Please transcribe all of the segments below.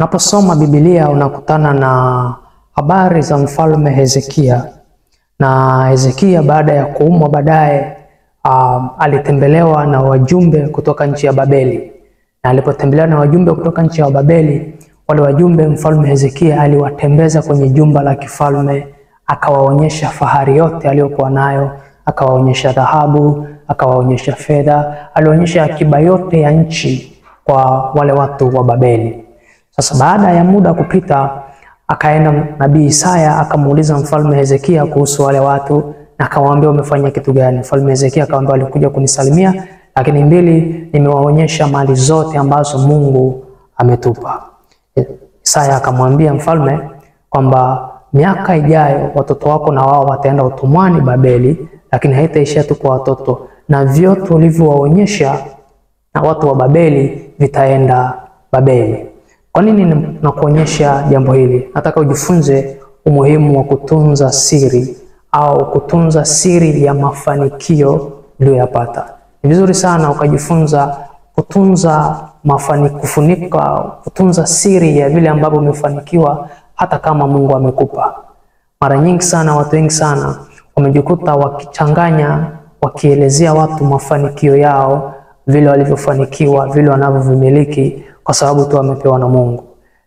Unaposoma Biblia unakutana na habari za mfalme Hezekia. Na Hezekia baada ya kuumwa baadaye alitembelewa na wajumbe kutoka nchi ya Babeli. Na alipotembelewa na wajumbe kutoka nchi ya Babeli, wale wajumbe mfalme Hezekia aliwatembeza kwenye jumba la kifalme, akawaonyesha fahari yote aliyokuwa nayo, akawaonyesha dhahabu, akawaonyesha fedha, alionyesha akiba yote ya nchi kwa wale watu wa Babeli. Sasa baada ya muda kupita, akaenda nabii Isaya akamuuliza mfalme Hezekia kuhusu wale watu, na akamwambia umefanya kitu gani? Mfalme Hezekia akamwambia walikuja kunisalimia, lakini mbili, nimewaonyesha mali zote ambazo Mungu ametupa. Isaya akamwambia mfalme kwamba miaka ijayo watoto wako na wao wataenda utumwani Babeli, lakini haitaishia tu kwa watoto, na vyote ulivyowaonyesha na watu wa Babeli vitaenda Babeli. Kwa nini nakuonyesha jambo hili? Nataka ujifunze umuhimu wa kutunza siri au kutunza siri ya mafanikio uliyoyapata. Ni vizuri sana ukajifunza kutunza kutunza siri ya vile ambavyo umefanikiwa hata kama Mungu amekupa. Mara nyingi sana watu wengi sana wamejikuta wakichanganya, wakielezea watu mafanikio yao, vile walivyofanikiwa, vile wanavyovimiliki kwa sababu tu wamepewa na Mungu.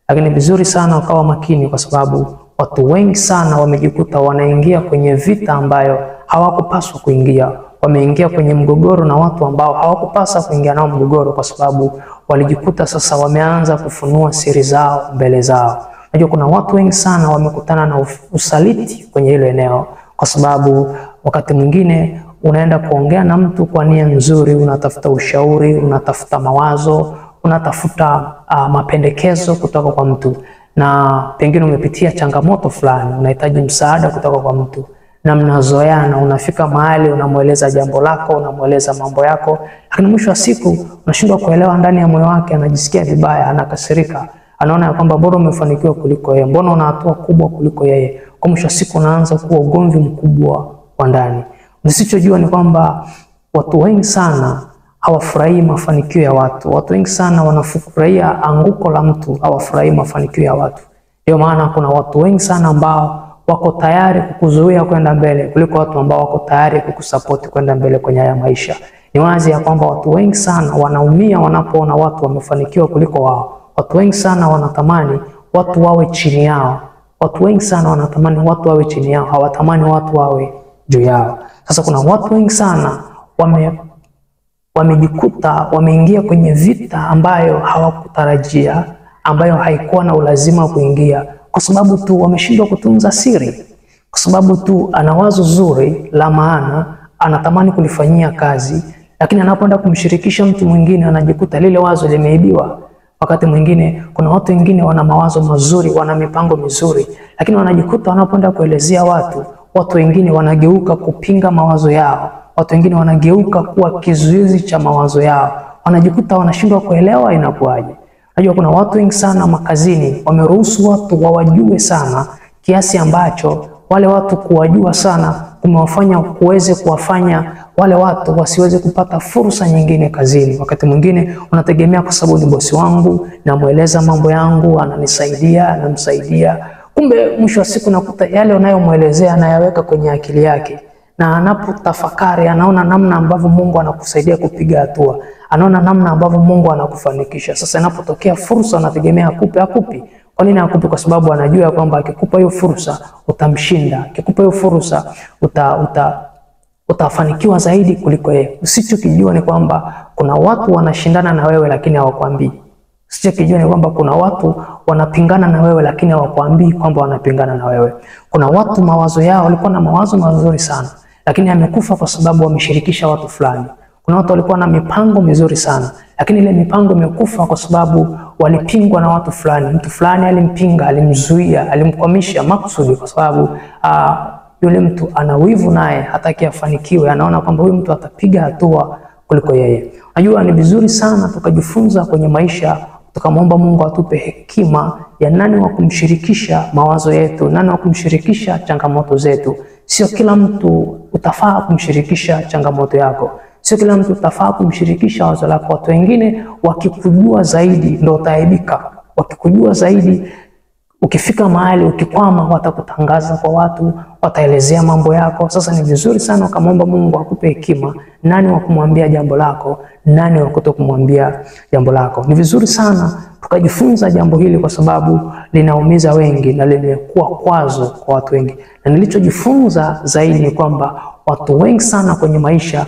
Lakini vizuri sana ukawa makini, kwa sababu watu wengi sana wamejikuta wanaingia kwenye vita ambayo hawakupaswa kuingia. Wameingia kwenye mgogoro na watu ambao hawakupaswa kuingia nao mgogoro, kwa sababu walijikuta sasa wameanza kufunua siri zao mbele zao. Unajua kuna watu wengi sana wamekutana na usaliti kwenye hilo eneo, kwa sababu wakati mwingine unaenda kuongea na mtu kwa nia nzuri, unatafuta ushauri, unatafuta mawazo, unatafuta mapendekezo kutoka kwa mtu, na pengine umepitia changamoto fulani, unahitaji msaada kutoka kwa mtu, na mnazoeana, unafika mahali unamueleza jambo lako, unamueleza mambo yako, lakini mwisho wa siku unashindwa kuelewa ndani ya moyo wake anajisikia vibaya, anakasirika, anaona kwamba bora umefanikiwa kuliko yeye, mbona una hatua kubwa kuliko yeye. Kwa mwisho wa siku unaanza kuwa ugomvi mkubwa wa ndani. Usichojua ni kwamba watu wengi sana hawafurahii mafanikio ya watu. Watu wengi sana wanafurahia anguko la mtu, hawafurahii mafanikio ya watu. Ndio maana kuna watu wengi sana ambao wako tayari kukuzuia kwenda mbele kuliko watu ambao wako tayari kukusupport kwenda mbele kwenye haya maisha. Ni wazi ya kwamba watu wengi sana wanaumia wanapoona watu wamefanikiwa kuliko wao. Watu wengi sana wanatamani watu wawe chini yao. Watu wengi sana wanatamani watu wawe chini yao, hawatamani watu wawe juu yao. Sasa kuna watu wengi sana wamejikuta wameingia kwenye vita ambayo hawakutarajia, ambayo haikuwa na ulazima kuingia, kwa sababu tu wameshindwa kutunza siri, kwa sababu tu ana wazo zuri la maana, anatamani kulifanyia kazi, lakini anapoenda kumshirikisha mtu mwingine anajikuta lile wazo limeibiwa. Wakati mwingine kuna watu wengine wana mawazo mazuri, wana mipango mizuri, lakini wanajikuta wanapoenda kuelezea watu wengine wanageuka kupinga mawazo yao. Watu wengine wanageuka kuwa kizuizi cha mawazo yao. Wanajikuta wanashindwa kuelewa inakuaje. Unajua kuna watu wengi sana makazini wameruhusu watu wawajue sana, kiasi ambacho wale watu kuwajua sana kumewafanya kuwafanya wale watu wasiweze kupata fursa nyingine kazini. Wakati mwingine unategemea kwa sababu ni bosi wangu, namueleza mambo yangu, ananisaidia, anamsaidia. Kumbe mwisho wa siku nakuta yale unayomuelezea anayaweka kwenye akili yake, na anapotafakari anaona namna ambavyo Mungu anakusaidia kupiga hatua, anaona namna ambavyo Mungu anakufanikisha. Sasa inapotokea fursa anategemea akupi. Kwa nini akupi? Kwa sababu anajua kwamba akikupa hiyo fursa utamshinda, akikupa hiyo fursa utafanikiwa zaidi kuliko yeye. Usichokijua ni kwamba kuna watu wanashindana na wewe lakini hawakwambii. Usichokijua ni kwamba kuna watu wanapingana na wewe lakini hawakwambii kwamba wanapingana na wewe. Kuna watu mawazo yao walikuwa na mawazo mazuri sana, lakini yamekufa kwa sababu wameshirikisha watu fulani. Kuna watu walikuwa na mipango mizuri sana, lakini ile mipango imekufa kwa sababu walipingwa na watu fulani. Mtu fulani alimpinga, alimzuia, alimkwamisha makusudi, kwa sababu yule mtu ana wivu naye, hataki afanikiwe, anaona kwamba huyu mtu atapiga hatua kuliko yeye. Unajua ni vizuri sana tukajifunza kwenye maisha, tukamwomba Mungu atupe hekima ya nani wa kumshirikisha mawazo yetu, nani wa kumshirikisha changamoto zetu. Sio kila mtu utafaa kumshirikisha changamoto yako. Sio kila mtu utafaa kumshirikisha wazo lako. Watu wengine wakikujua zaidi ndio utaaibika. wakikujua zaidi, ukifika mahali ukikwama, watakutangaza kwa watu, wataelezea mambo yako. Sasa ni vizuri sana ukamwomba Mungu akupe hekima, nani wa kumwambia jambo lako, nani wa kutokumwambia jambo lako. Ni vizuri sana tukajifunza jambo hili, kwa sababu linaumiza wengi na limekuwa kwazo kwa watu wengi. Na nilichojifunza zaidi ni kwamba watu wengi sana kwenye maisha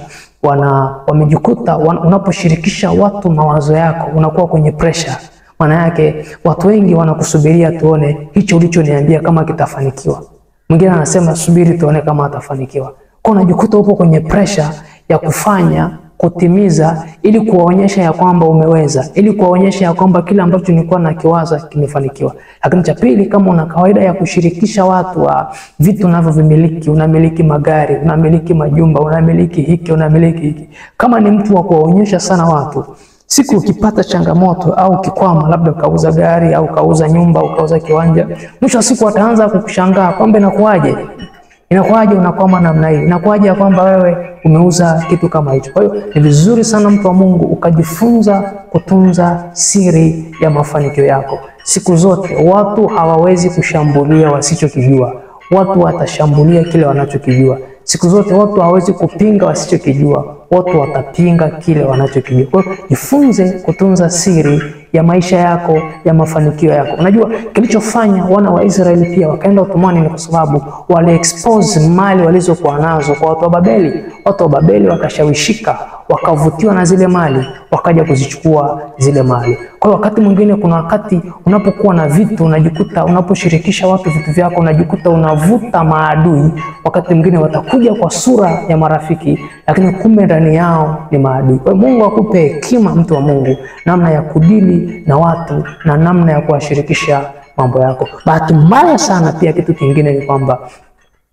wamejikuta unaposhirikisha watu mawazo yako unakuwa kwenye pressure. Maana yake watu wengi wanakusubiria tuone hicho ulichoniambia kama kitafanikiwa. Mwingine anasema subiri tuone kama atafanikiwa. Kwa unajikuta upo kwenye pressure ya kufanya, kutimiza, ili kuwaonyesha ya kwamba umeweza, ili kuwaonyesha ya kwamba kila ambacho nilikuwa nakiwaza kimefanikiwa. Lakini cha pili, kama una kawaida ya kushirikisha watu wa vitu unavyovimiliki, unamiliki magari, unamiliki majumba, unamiliki hiki, unamiliki hiki. Kama ni mtu wa kuwaonyesha sana watu, siku ukipata changamoto au ukikwama, labda ukauza gari au ukauza nyumba au ukauza kiwanja, mwisho wa siku wataanza kukushangaa kwamba inakuaje unakwama namna hii, inakuaje kwamba wewe umeuza kitu kama hicho. Kwa hiyo ni vizuri sana mtu wa Mungu ukajifunza kutunza siri ya mafanikio yako. Siku zote watu hawawezi kushambulia wasichokijua, watu watashambulia kile wanachokijua. Siku zote watu hawawezi kupinga wasichokijua, watu watapinga kile wanachokijua. Kwa hiyo jifunze kutunza siri ya maisha yako, ya mafanikio yako. Unajua kilichofanya wana wa Israeli pia wakaenda utumwani ni kwa sababu wale expose mali walizokuwa nazo kwa watu wa Babeli. Watu wa Babeli wakashawishika, wakavutiwa na zile mali, wakaja kuzichukua zile mali. Kwa hiyo wakati mwingine, kuna wakati unapokuwa na vitu unajikuta, unaposhirikisha watu vitu vyako, unajikuta unavuta maadui. Wakati mwingine watakuja kwa sura ya marafiki, lakini kumbe ndani yao ni maadui. Kwa hiyo Mungu akupe hekima, mtu wa Mungu, namna ya kudili na watu na namna ya kuwashirikisha mambo yako. Bahati mbaya sana pia, kitu kingine ni kwamba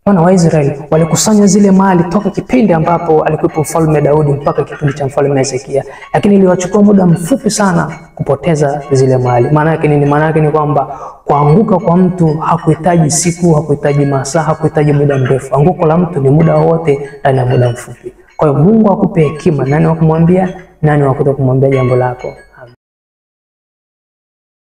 wana wa Israeli walikusanya zile mali toka kipindi ambapo alikuwepo mfalme Daudi mpaka kipindi cha mfalme Hezekia, lakini iliwachukua muda mfupi sana kupoteza zile mali. Maana yake nini? Maana yake ni kwamba kuanguka kwa mtu hakuhitaji siku, hakuhitaji masaa, hakuhitaji muda mrefu. Anguko la mtu ni muda wote ndani ya muda mfupi. Kwa hiyo Mungu akupe hekima, nani wa kumwambia, nani wa kutokumwambia jambo lako.